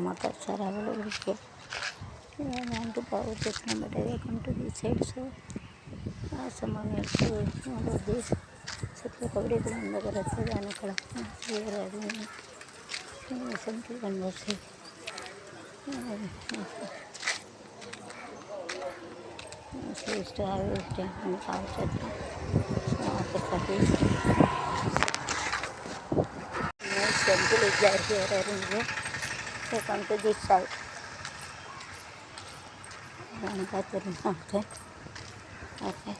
maka cara berpikir want to power system, but I come to this side, so someone else to this. So coverage on the Garasa and a collection here something one was say. So used to have it in the couch at temple is there here. So come to this side. Okay.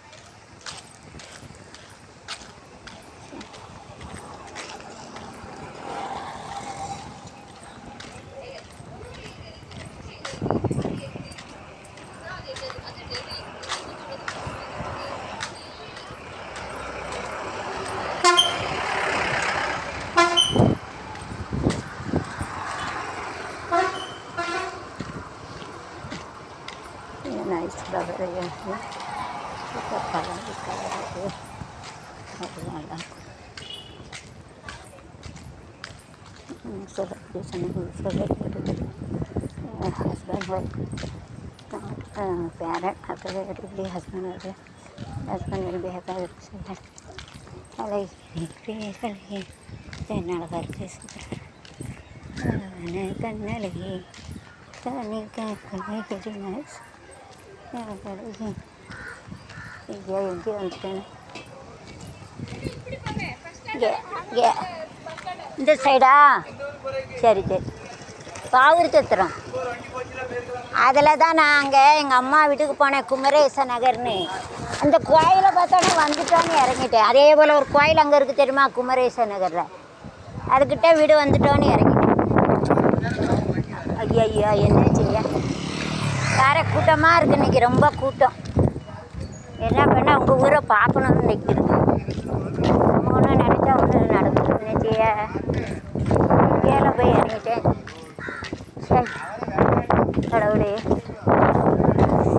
Nice flower here. Super color here. So that this and so that husband wife parent after husband will be happy. I like then I'll have this. Very nice. இந்த சைடா சரி சரி பாவூர் சத்திரம் அதில் தான் நான் அங்கே எங்கள் அம்மா வீட்டுக்கு போனேன் குமரேச நகர்னு அந்த கோயிலை பார்த்தோன்னே வந்துட்டோன்னு இறங்கிட்டேன். அதே போல் ஒரு கோயில் அங்கே இருக்குது தெரியுமா, குமரேச நகரில், அதுக்கிட்ட வீடு வந்துட்டோன்னு இறங்கிட்டேன். ஐயா என்ன செய்ய வேற கூட்டமாக இருக்குது இன்றைக்கி, ரொம்ப கூட்டம். என்ன பண்ணால் உங்கள் ஊரை பார்க்கணுன்னு நிற்கிறது. ஒன்று நினச்சா ஒன்று நடக்குது. என்ன செய்ய கீழே போய் இறங்கிட்டேன். சரி கடவுளே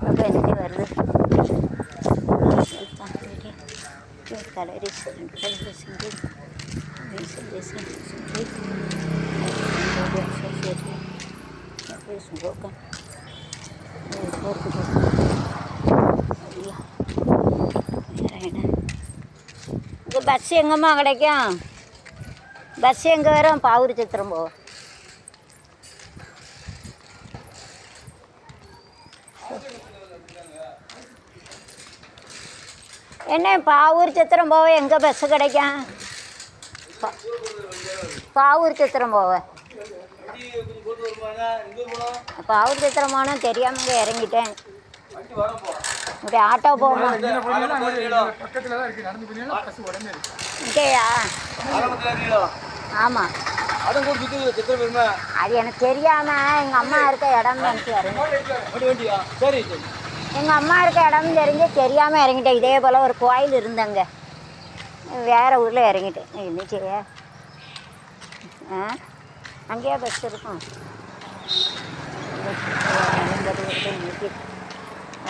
அப்போ எனக்கு வருது கலரி இங்கே பஸ் எங்கம்மா கிடைக்கும்? பஸ் எங்கே வரும்? பாவூர் சத்திரம் போ. என்ன பாவூர் சத்திரம் போவ எங்கே பஸ்ஸு கிடைக்கும்? பாவூர் சத்திரம் போவ பாவூர் சத்திரம் போனால் தெரியாமங்க இறங்கிட்டேன். இப்படி ஆட்டோ போகணும் இங்கேயா? ஆமாம், அது எனக்கு தெரியாமல் எங்கள் அம்மா இருக்க இடம் எங்கள் அம்மா இருக்க இடம் தெரிஞ்சு தெரியாமல் இறங்கிட்டேன். இதே போல் ஒரு கோயில் இருந்தங்க, வேறு ஊரில் இறங்கிட்டேன். என்ன செய்ய அங்கேயே பஸ் இருக்கும்.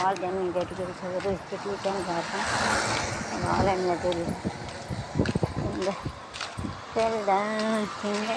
all then we get to get so very quickly can happen and all and what will and tell down single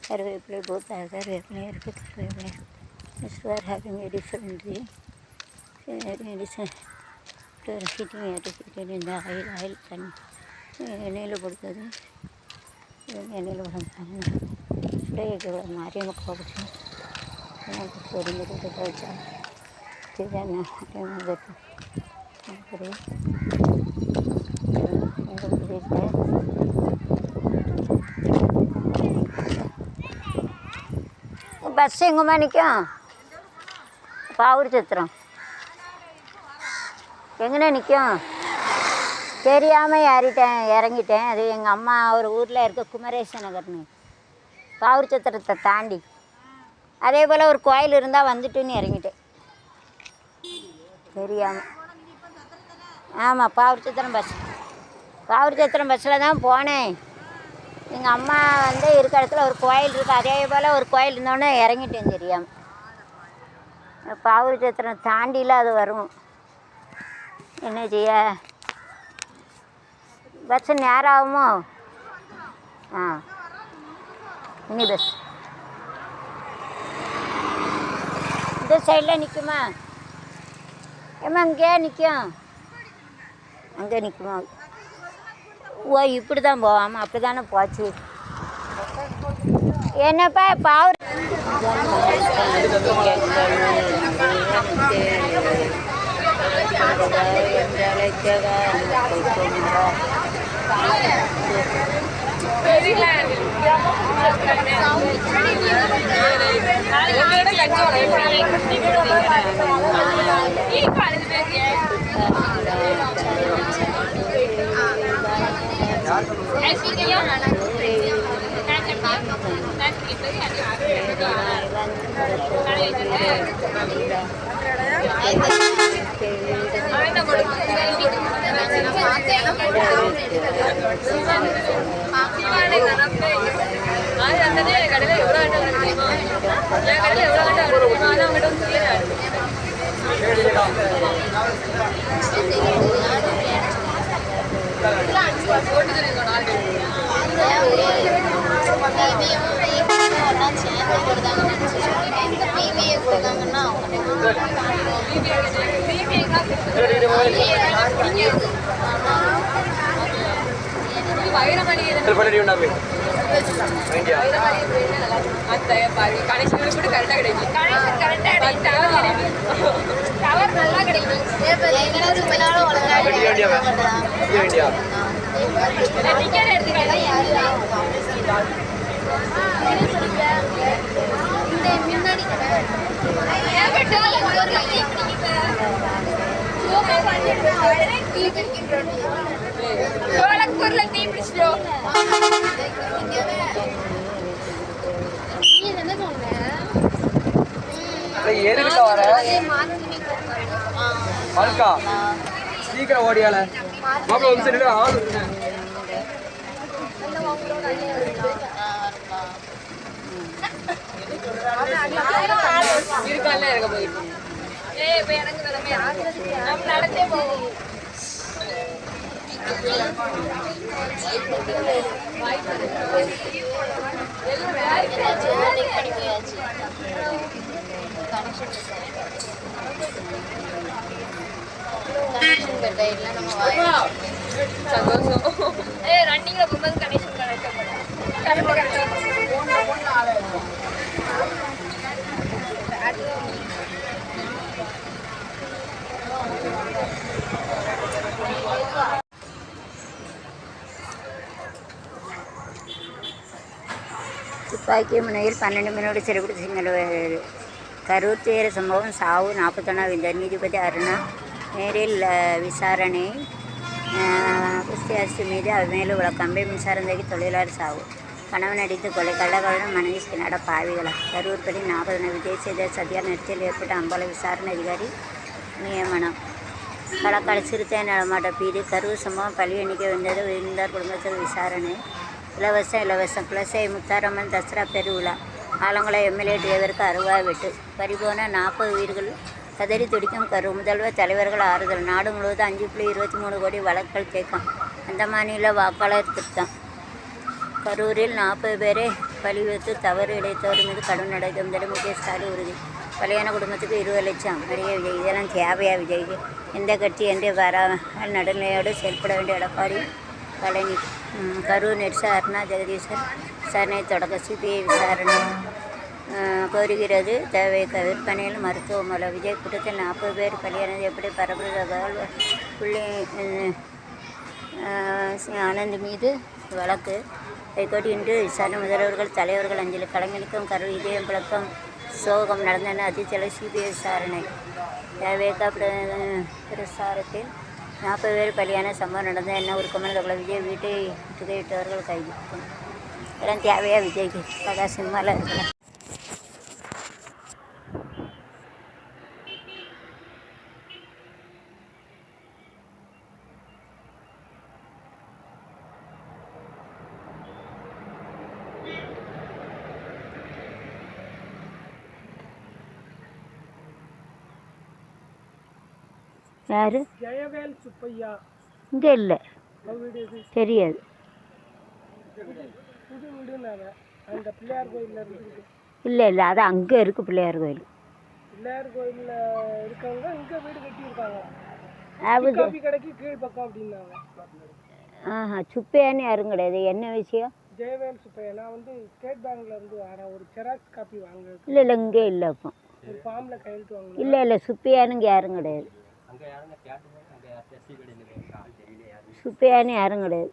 Karaveppalai both are karaveppalai இருக்குது. கருவேப்பிலை we are having a different medicine heating air இந்த oil தண்ணி எண்ணெயில் கொடுத்தது. எண்ணெயில் போடுறாங்க அப்படியே மாரியம்மா போடுச்சு பொறிஞ்சிட்டு வச்சா சரியான பஸ் எங்கேம்மா நிற்கும்? பாவூர் சத்திரம் எங்கண்ணே நிற்கும்? தெரியாமல் இறங்கிட்டேன். அது எங்கள் அம்மா ஒரு ஊரில் இருக்க குமரேச நகர்னு, பாவூர் சத்திரத்தை தாண்டி. அதே போல் ஒரு கோயில் இருந்தால் வந்துட்டுன்னு இறங்கிட்டேன் தெரியாமல். ஆமாம், பாவூர் சத்திரம் பஸ்ஸில் தான் போனேன். எங்கள் அம்மா வந்து இருக்க இடத்துல ஒரு கோயில் இருக்குது. அதே போல் ஒரு கோயில் இருந்தோடனே இறங்கிட்டேன் தெரியாமல். பாவூர் சத்திரம் தாண்டியில் அது வரும். என்ன செய்ய? பஸ்ஸு நேரம் ஆகுமோ? மினி பஸ் இந்த சைடில் நிற்குமா? ஏம்மா அங்கேயே நிற்கும்? அங்கே நிற்குமா? ஓ, இப்படி தான் போவாமா? அப்படி தானே போச்சு. என்னப்பா பாவூர் சீக்கிரம் ஓடியால ஆள் இருக்கால இருக்க போயிட்டு நடந்தே போவோம். சந்தோஷம். ரன்னிங்ல போகும்போது கனெக்ஷன் துப்பாக்கி முனையில் 12 மினிட் சிறைப்பிடித்து கரூர் துயர சம்பவம் சாவு 41 விந்தர். நீதிபதி அருணா நேரில் விசாரணை. குஸ்தி அரசு மீது மேலும் கம்பை மின்சாரந்தகி தொழிலாளர் சாவு. கணவன் அடித்து கொலை. கள்ளக்காரன் மனைவி கிணட பாவிகளா. கரூர் படி 40 விஜய் செய்த சதியார் நெற்றியில் ஏற்பட்ட அம்பல விசாரணை அதிகாரி நியமனம். களக்காடு சிறுத்தை நடமாட்ட பீடு. கரூர் சம்பவம் பள்ளி எண்ணிக்கை வந்தது. உயிர்ந்தார் குடும்பத்தில் விசாரணை. இலவசம் குலசை முத்தாரம்மன் தசரா பெருவிழா. ஆலங்குளம் எம்எல்ஏ டிரைவருக்கு 60 வெட்டு. பறிபோன 40 உயிர்கள். கதறி துடிக்கும் கரூர். முதல்வர் தலைவர்கள் ஆறுதல். நாடு முழுவதும் 5.23 கோடி வழக்குகள் தேக்கம். அந்த மாநில வாக்காளர் திருத்தம். கரூரில் 40 பேரை பலி வைத்து தவறு இழைத்தவர் மீது கடும் நடவடிக்கை. முதலமைச்சர் ஸ்டாலின் உறுதி. கல்யாண குடும்பத்துக்கு 20 லட்சம். நடிகை விஜய். இதெல்லாம் தேவையா விஜய்க்கு? எந்த கட்சி என்று வராமல் நடுநிலையோடு செயல்பட வேண்டிய எடப்பாடி பழனி. கரூர் நெட்ஸா அருணா ஜெகதீசன் விசாரணை தொடக்க. சிபிஐ விசாரணை கோருகிறது. தேவை விற்பனையில் மருத்துவமனை. விஜய் கூட்டத்தில் 40 பேர் பலியானது எப்படி? பரபரப்பு தகவல். பிள்ளை ஆனந்த் மீது வழக்கு ஹைகோர்ட் இன்று விசாரணை. முதல்வர்கள் தலைவர்கள் அஞ்சலி. கலைஞருக்கும் கரூர் இதயம் பிளக்கம் சோகம் நடந்தன அதிர்ச்சியலை சிபிஐ விசாரணை. தேவேகா பிரசாரத்தில் 40 பேர் பலியான சம்பவம் நடந்த என்ன உருக்கமான தகவல். விஜய் வீட்டை முற்றுகையிட்டவர்கள் கைது. இதெல்லாம் தேவையா விஜய்க்கு? கதா சினிமாவில் இருக்கலாம். யாரு? ஜெயவேல் சுப்பையா. இங்கே இல்லை, தெரியாது. புது வீடுனாங்க அந்த பிள்ளையார் கோயிலில் இருக்குது. இல்லை இல்லை, அது அங்கே இருக்குது பிள்ளையார் கோயில். பிள்ளையார் கோயிலில் இருக்கவங்க இங்கே வீடு கட்டியிருக்காங்க. அது காபி கடைக்கு கீழ் பக்கம் அப்படின்னாங்க. சுப்பையான்னு யாரும் கிடையாது. என்ன விஷயம்? ஜெயவேல் சுப்பையா. நான் வந்து ஸ்டேட் பேங்க்ல இருந்து வரேன். ஒரு செராக்ஸ் காப்பி வாங்க. இல்லை இல்லை, இங்கே இல்லை. அப்போ ஒரு ஃபார்மில் கையெழுத்து வாங்க. இல்லை இல்லை, சுப்பையானுங்க யாரும் கிடையாது. சுப்பையான்னு யாரும் கிடையாது.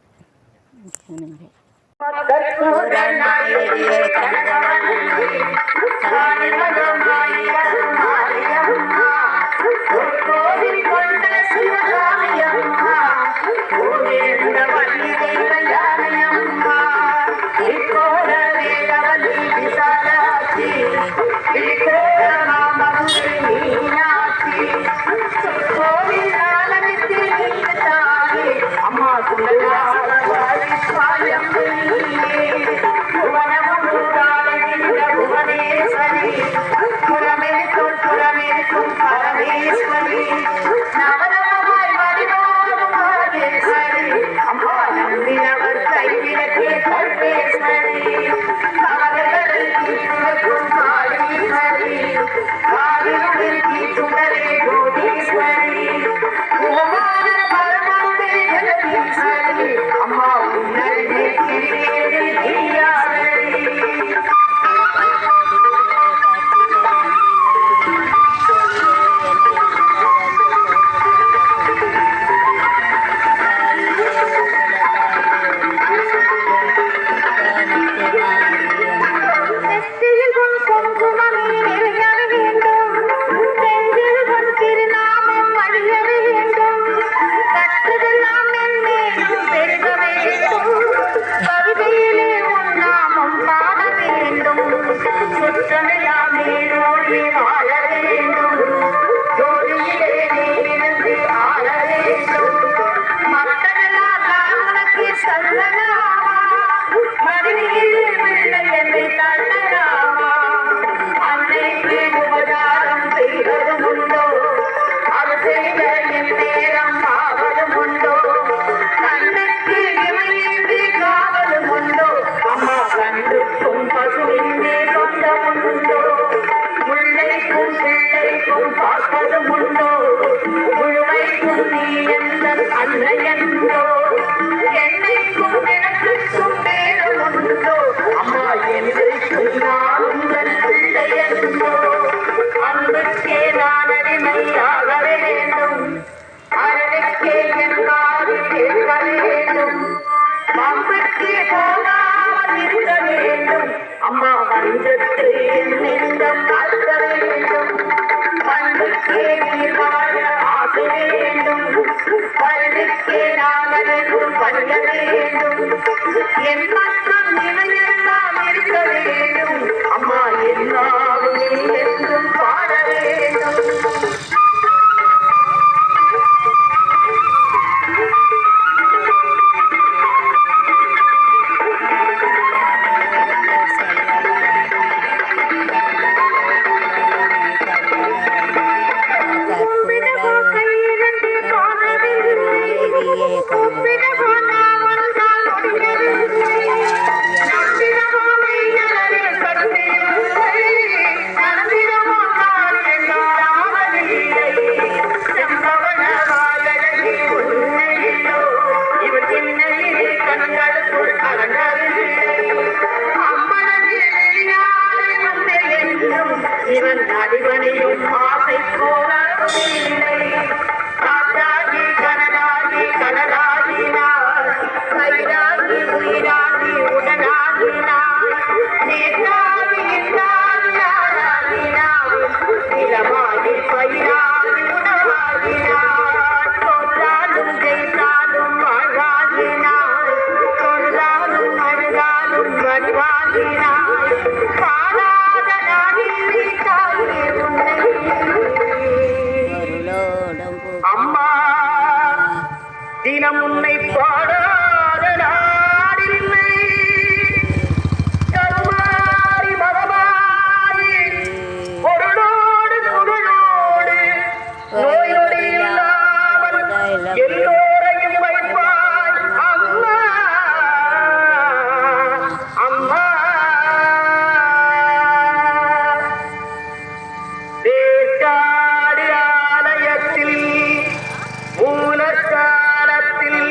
தினம் உன்னை பாடாத நாடில்லை கருமாறி மகமாறி பொருளோடு புகழோடு நோயோடு இல்லாமல் எல்லோரையும் வைப்பாய் அம்மா அம்மா தேசாடு ஆலயத்தில் மூலஸ்தானத்தில்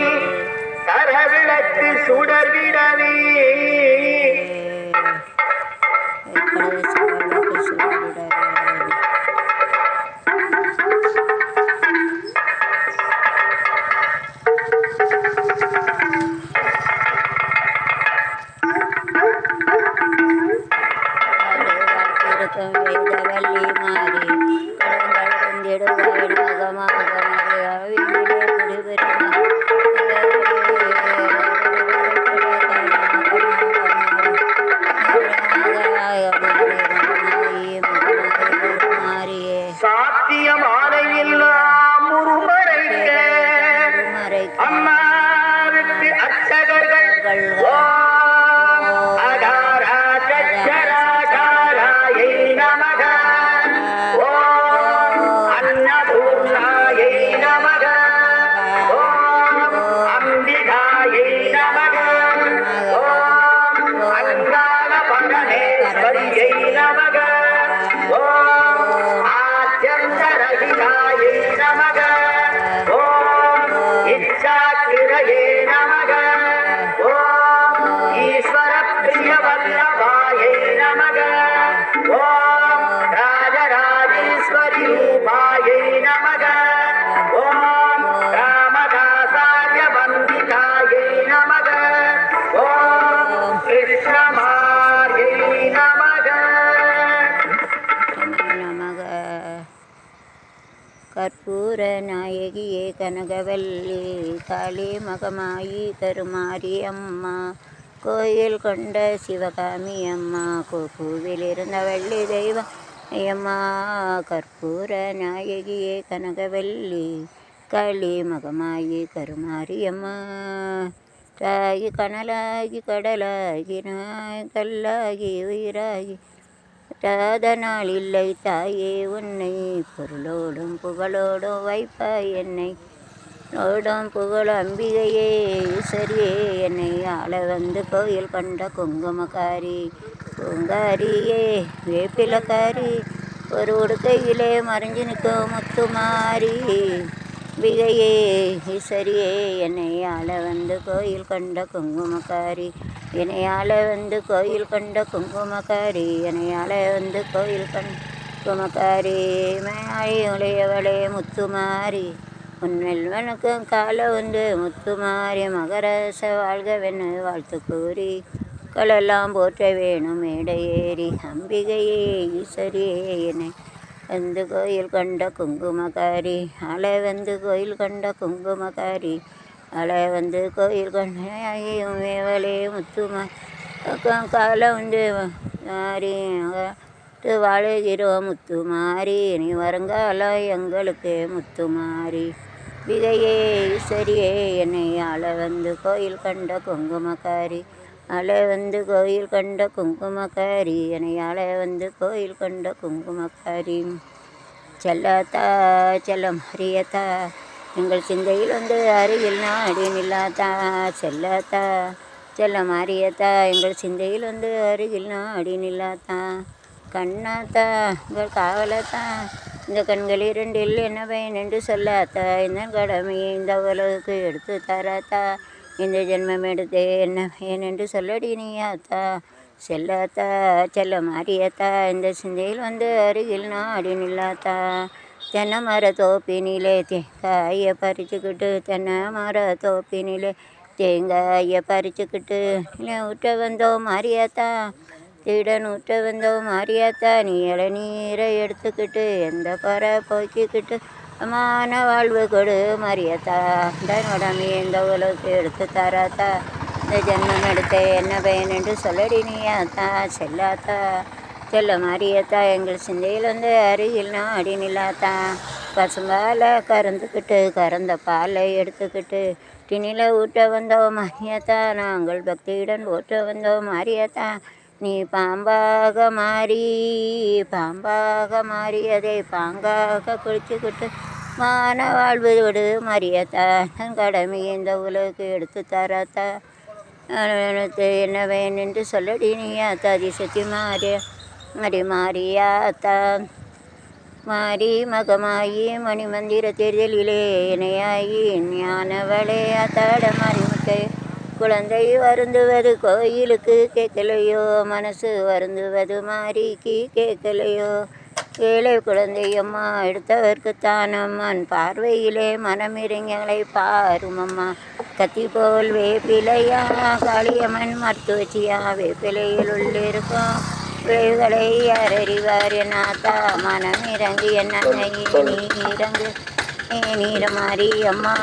கரவிளக்கு சுடர்விடவே வேதவல்லி மாறி கடங்கள் கொண்டிடுவாய் நாகமாக மாறியே சாத்தியம் ஆலையெல்லாம் முருமறைக்க அம்மாவுக்கு அர்ச்சகர்கள் ஓம் அகாரா சச்சராகாராயை நமக ஓம் அன்னபூர்ணாயை நமக ஓம் அம்பிகாயை நமக ஓம் அங்காள பரமேஸ்வரியை நமக ஓம் ஆத்யந்தரகிதாயை நமக ஓம் இச்சாக்கிரயே நமக ஓம் ஈஸ்வர பிரியவல்லபாயை நமக ஓம் ராஜராஜேஸ்வரி ரூபாயை நமக ஓம் ராமதாசாய வந்திதாயை நமக ஓம் கிருஷ்ணமாயை நமக நமக கற்பூர நாயகியே கனகவல்லி காளி மகமாயி கருமாரி அம்மா கோயில் கொண்ட சிவகாமி அம்மா கோப்பூவில் இருந்த வள்ளி தெய்வம் அம்மா கற்பூர நாயகியே கனகவல்லி காளி மகமாயி கருமாரி அம்மா தாகி கனலாகி கடலாகி நாய் கல்லாகி உயிராகி தாத நாள் இல்லை தாயே உன்னை பொருளோடும் புகழோடும் வைப்பாய் என்னை நோடும் புகழ் அம்பிகையே ஈஸ்வரியே என்னை ஆள வந்து கோயில் கண்ட குங்குமக்காரி பூங்காரியே வேப்பிலக்காரி ஒரு உடுக்கையிலே மறைஞ்சு நிற்கும் முத்துமாரி அம்பிகையே ஈஸ்வரியே என்னை ஆள வந்து கோயில் கண்ட குங்குமக்காரி என்னையால வந்து கோயில் கண்ட குங்குமக்காரி என்னையால வந்து கோயில் கண்ட குங்குமக்காரி மேனாய் உளையவளே முத்துமாரி உன்னில் வணக்கம் கால உண்டு முத்துமாரி மகரச வாழ்கவென்னு வாழ்த்து கூறி களெல்லாம் போற்ற வேணும் மேடையேறி அம்பிகையே ஈஸ்வரியே என்னை வந்து கோயில் கண்ட குங்குமக்காரி அலை வந்து கோயில் கண்ட குங்குமக்காரி அலை வந்து கோயில் கண்டையும் மேவலே முத்துமா கால உண்டு மாறி வாழுகிறோம் முத்துமாரி நீ வருங்காலம் எங்களுக்கு முத்துமாரி விதையே ஈஸ்வரியே என்னை ஆள வந்து கோயில் கண்ட குங்குமக்காரி அலை வந்து கோயில் கண்ட குங்குமக்காரி என்னை ஆள வந்து கோயில் கண்ட குங்குமக்காரி செல்லாத்தா செல்லம் ஹரியத்தா எங்கள் சிந்தையில் வந்து அருகில் நாடி நில்லாத்தா செல்லாத்தா செல்ல மாறியத்தா எங்கள் சிந்தையில் வந்து அருகில் நாடி நில்லாத்தா கண்ணாத்தா எங்கள் காவலத்தா இந்த கண்கள் இரண்டில் என்ன பயன் என்று சொல்லாத்தா இந்த கடமையை இந்த உலகுக்கு எடுத்து தராத்தா இந்த ஜென்மம் எடுத்தே என்ன பயன் என்று சொல்லடி நீயாத்தா செல்லாத்தா செல்ல மாறியத்தா இந்த சிந்தையில் வந்து அருகில் நாடி நில்லாத்தா தென்னை மர தோப்பினிலே தேங்காயை பறிச்சுக்கிட்டு தென்னை மர தோப்பினிலே தேங்காயை பறிச்சுக்கிட்டு ஊற்ற வந்தோம் மாரியாத்தா திடன் ஊற்ற வந்தோம் மாரியாத்தா நீ இளநீரை எடுத்துக்கிட்டு எந்த பறை போக்கிக்கிட்டு மான வாழ்வு கொடு மாரியாத்தா தன்னோடமே இந்த உலகுக்கு எடுத்து தராத்தா இந்த ஜென்மம் எடுத்த என்ன பயன் என்று சொல்லடி நீயாத்தா செல்லாத்தா செல்ல மாரியாத்தா எங்கள் சிந்தையில் வந்து அருகில் நாடி நில்லாத்தா பசும்பாலை கறந்துக்கிட்டு கறந்த பாலை எடுத்துக்கிட்டு டினியில் ஊட்ட வந்தோம் மாரியாத்தா, நாங்கள் பக்தியுடன் ஊட்ட வந்தோம் மாரியாத்தா. நீ பாம்பாக மாறி அதை பாங்காக குளிச்சுக்கிட்டு மான வாழ்வு விடு மாரியாத்தா. தன் கடமை இந்த உலகுக்கு எடுத்து தராத்தா. என்ன வேணும் என்று சொல்லடி நீயாத்தா. அதிசக்தி மாரியாத்தா. மாரி மகமாயி மணிமந்திர தேர்தலிலே இணையாயி ஞானவளே ஆத்தாட மணிமுட்டை. குழந்தை வருந்துவது கோயிலுக்கு கேட்கலையோ, மனசு வருந்துவது மாரிக்கு கேட்கலையோ. ஏழை குழந்தையம்மா எடுத்தவர்க்குத்தான் அம்மன் பார்வையிலே மனமிறங்களை பாருமம்மா. கத்தி போல் வேப்பிலையா காளியம்மன் மருத்துவச்சியா, வேப்பிலையில் உள்ளிருக்கும் விளைவுகளை யார் அறிவார் என்னாத்தா. மனம் இறங்கு என் அன்னையே நீ இறங்கு நீர மாரியம்மா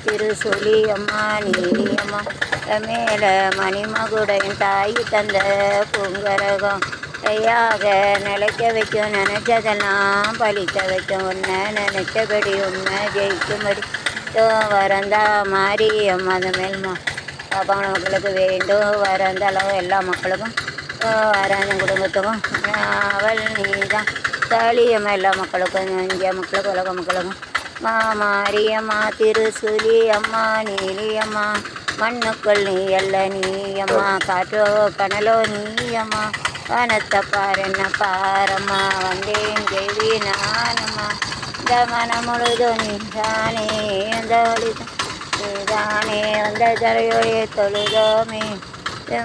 திருசொலி அம்மா நீரியம்மா. மேல மணிமகுடையின் தாய் தந்த பூங்கரகம் கையாக நிலைக்க வைக்கும், நினைச்சதெல்லாம் பழிக்க வைக்கும். உன்னை நினைச்சபடி உன்னை ஜெயிக்கும்படி வரந்தா மாரியம்மா. அந்த மேல்மா பாப்பான மக்களுக்கு வேண்டும் வரந்தாலும் எல்லா மக்களுக்கும் வராந்த குடும்பத்துக்கும் அவள் நீதான் தாலியம்மா. எல்லா மக்களுக்கும் இந்தியா மக்களுக்கும் உலக மக்களுக்கும் மாரியம்மா திருசூலி அம்மா நீலியம்மா. மண்ணுக்குள் நீ அல்ல நீயம்மா, காற்றோ கனலோ நீயம்மா. வனத்தை பாருன்ன பாரம்மா, வந்தேன் தேவி நானம்மா. இந்த மனம் முழுதும் நீதானே, அந்த ஒளிதான் நீதானே. வந்த தரையோடைய தொழுதோமே,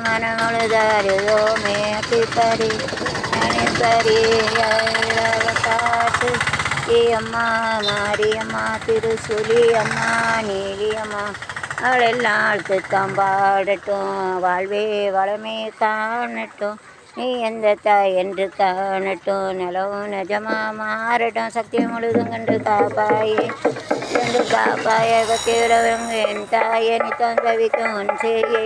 மனம் முழுதறியோமே. அப்பிப்பறி நினைப்பறி காட்டு அம்மா மாரியம்மா திருசுலி அம்மா நீலியம்மா. அவளெல்லாம் ஆழ்த்துத்தான் பாடட்டும், வாழ்வே வளமே காணட்டும். நீ எந்த தாய் என்று காணட்டும், நிலவும் நிஜமா மாறட்டும். சக்தி முழுதும் கண்டு காப்பாயே பக்தியுறவங்க என் தாயை நீ தந்தவிக்கும் உன் செய்யே.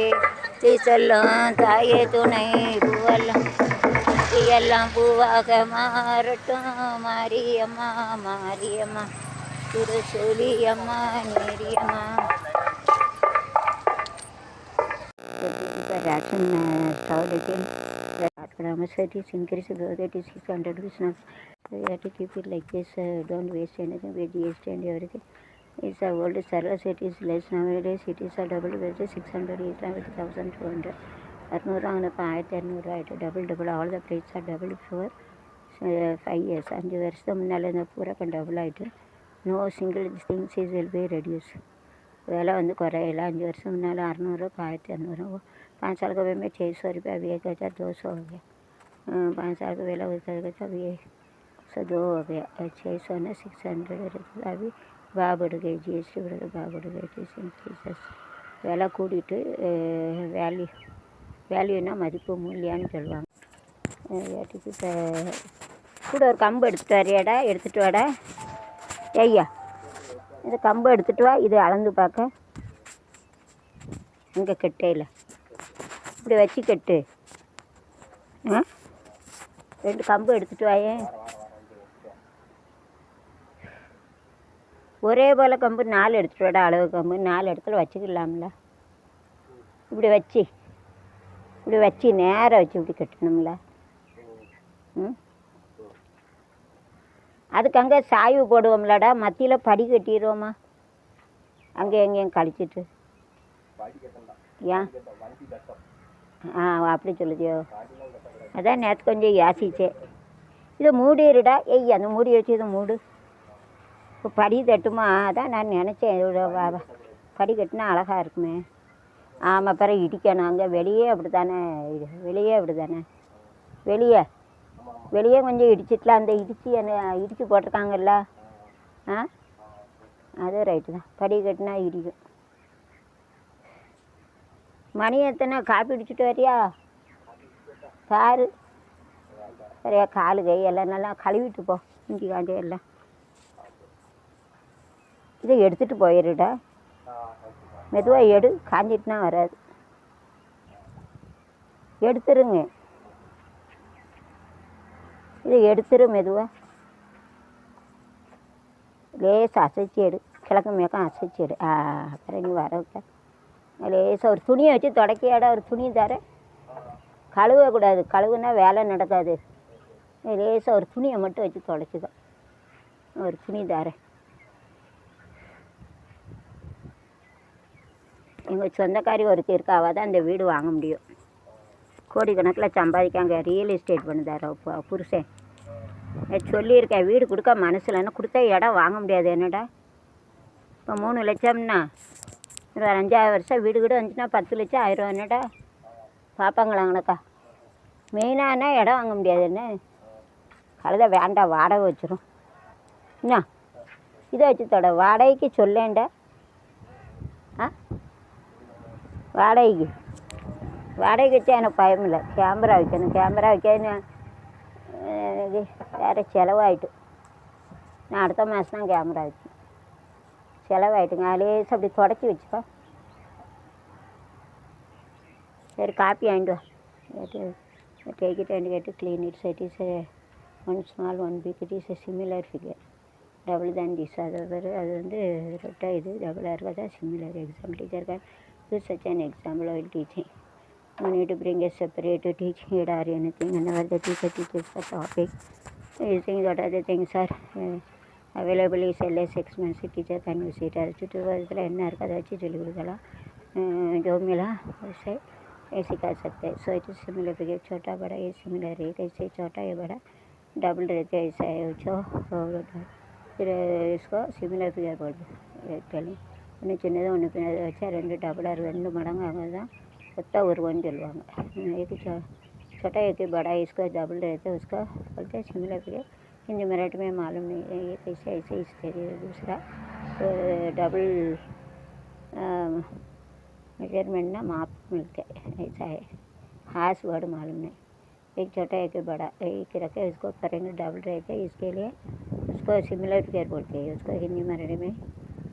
தீ சொல்லும் தாயே துணை பூவெல்லாம் பூவாக மாறட்டும். மாரியம்மா திருசூலி அம்மா நீரியம்மா. Ration again. How much it is increased? That is 600 business. We have to keep it like this. Don't waste anything with GST and everything. It's a old service. It is less nowadays. It is a double with 600 is with 1200. 600 1200 double all the plates are double for 5 years. 5 வருஷம் முன்னால இந்த பூரா double ஆகிட்டு no single things is will be reduce. விலை வந்து குறையில. 5 வருஷம் முன்னால் 600 இப்போ 1200. 5 साल का में 600 रुपया भी 1200 हो गया. 5 साल का वेला उसका अभी 102 हो गया. 600 ने 600 अभी बा बढ़ गई. GST बढ़ गई, बा बढ़ गई. इंक्रीसेस விலை கூட்டிகிட்டு வேல்யூனா மதிப்பு மூலியான்னு சொல்லுவாங்க. இப்போ கூட ஒரு கம்பு எடுத்துகிட்டு வரையாடா, எடுத்துகிட்டு வாடா ஐயா. இந்த கம்பு எடுத்துகிட்டு வா, இது அளந்து பார்க்க. இங்கே கெட்டையில் இப்படி வச்சு கெட்டு. 2 கம்பு எடுத்துகிட்டு வாயேன். ஒரே போல் கம்பு 4 எடுத்துகிட்டு வாடா. அளவு கம்பு 4 இடத்துல வச்சுக்கலாம்ல. இப்படி வச்சு நேராக வச்சு இப்படி கட்டணும்ல. அதுக்கு அங்கே சாய்வு போடுவோம்லடா, மத்தியில் படி கட்டிடுவோமா. அங்கே எங்கேயும் கழிச்சிட்டு ஏன் அப்படி சொல்லுதியோ. அதான் நேற்று கொஞ்சம் யாசிச்சே. இதை மூடிடுடா. அந்த மூடி வச்சு இதை மூடு. இப்போ படி தட்டுமா. அதான் நான் நினச்சேன் இதோட படி கட்டினா அழகாக இருக்குமே. ஆமாம், பிறகு இடிக்கணும். அங்கே வெளியே அப்படி தானே வெளியே கொஞ்சம் இடிச்சிட்டலாம். அந்த இடித்து போட்டிருக்காங்கல்ல. அது ரைட்டு தான். படி கட்டினா இடிக்கும். மணி எத்தனை? காப்பி அடிச்சுட்டு வரியா பாரு. சரியா காலு கை எல்லாம் நல்லா கழுவிட்டு போ. இஞ்சி காஞ்ச எல்லாம் இதை எடுத்துகிட்டு போயிடுடா. மெதுவாக எடு, காஞ்சிட்டுனா வராது. எடுத்துருங்க, இதை எடுத்துரு மெதுவாக. லேசாக அசைச்சி எடு, கிழக்கு மேற்கும் அசைச்சி எடு. அப்புறம் நீ வர வைக்க லேசாக ஒரு துணியை வச்சு தொடக்கியாட, ஒரு துணி தர. கழுவக்கூடாது, கழுவுனா வேலை நடக்காது. லேசாக ஒரு துணியை மட்டும் வச்சு தொடச்சிக்க. ஒரு துணி தரேன். எங்கள் சொந்தக்காரி ஒருத்தி இருக்கா, அவள் தான் இந்த வீடு வாங்க முடியும். கோடிக்கணக்கில் சம்பாதிக்காங்க, ரியல் எஸ்டேட் பண்ணுதார் புருஷன். சொல்லியிருக்கேன், வீடு கொடுக்க மனசில்னா கொடுத்தா இடம் வாங்க முடியாது. என்னடா இப்போ 3 லட்சம்னா ஒரு 5 வருஷம் வீடு கூட வந்துச்சுன்னா 10 லட்சம் ஆயிரம். என்னடா பார்ப்பாங்களாங்கனாக்கா. மெயினானா இடம் வாங்க முடியாது. என்ன கழுத வேண்டாம், வாடகை வச்சிரும். என்ன இதை வச்சு தொட, வாடகைக்கு சொல்லேன்டா. வாடகைக்கு வச்சா எனக்கு பயம் இல்லை. கேமரா வைக்கணும், கேமரா வைக்கணும். வேறு செலவாயிட்டு. நான் அடுத்த மாதம் தான் கேமரா வைக்கணும். செலவாயிட்டுங்க. லேசாக அப்படி தொடச்சி வச்சுக்கோ. சரி, காப்பி வாங்கிட்டு வா. Take it and get clean it. It is one small one big. It is similar figure double தான் திஸ். அது வந்து ரொட்டா, இது டபுளாக இருக்கா similar. Example teacher can use such an example while teaching. You need to bring a separate teaching aid or anything whenever the teacher teaches the topic. Using what other things are available is less expensive. Teacher can use it. அது சுற்றுவரத்தில் என்ன இருக்குது அதை வச்சு சொல்லிக் கொடுக்கலாம். जो मिला उससे ऐसे कर सकते हैं. So it is similar figure. छोटा बड़ा ये सिमिलर है. ऐसे छोटा ये बड़ा डबल रहते हैं. ऐसा है जो फिर इसको सिमिलर फिगर बोलते हैं. पहले ஒன்று சின்னது ஒன்று பின்னது வச்சா 2 டபுளாக 2 மடங்கு ஆக தான் ஒத்த உருவம்னு சொல்லுவாங்க. एक छोटा एक बड़ा इसका डबल रहता है, उसका बोलते हैं सिमिलर फिगर. हिंदी मराठी में मालूम नहीं है ये कैसे ऐसे इस तरीके. दूसरा डबल मेजरमेंट ना माप मिलते ऐसा है. हास वर्ड मालूम नहीं. एक छोटा एक बड़ा एक रखे, उसको करेंगे डबल रहते हैं. इसके लिए उसको सिमिलर फिगर बोलते हैं. उसको हिंदी मराठी में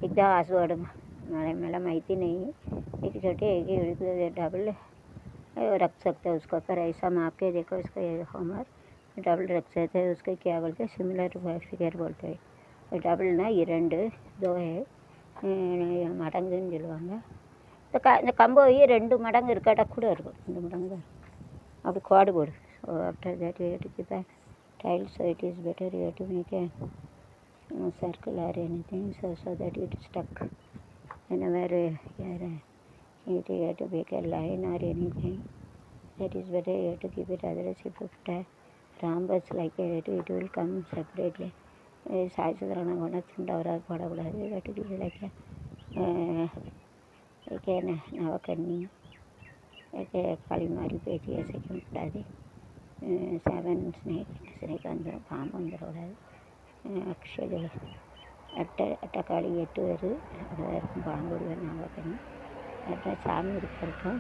एकदा हास वर्ड मला माहिती नहीं. एक छोटे एक डबल रख सकते हैं उसको पर. ऐसा माप के देखो उसको होमवर्क डबल रख सकते हैं. उसको क्या बोलते हैं सिमिलर फिगर बोलते हैं. டபுள்னா 2 2 மடங்குன்னு சொல்லுவாங்க. இந்த கம்பு 2 மடங்கு இருக்காட்டா கூட இருக்கும். 2 மடங்கு தான் அப்படி கோடு போடு. So after that you have to keep a tile, so it is better you have to make a circle or anything so that it is stuck. Whenever you have to make a line or anything, that is better you have to keep it. Otherwise if you put a rhombus like that, it will come separately. சாய்ச்சதுறான கொண்டா துண்டவராக போடக்கூடாது. You have to keep it like நவக்கண்ணி களி மாதிரி பேச்சு அசைக்கக்கூடாது. 7 snake வந்துடும், பாம்பு வந்துடக்கூடாது. அக்ஷதை அட்டைக்காளி 8 வருது, அதான் இருக்கும் பாம்பு நவக்கண்ணி. அப்புறம் சாமி இருக்கிறக்கும்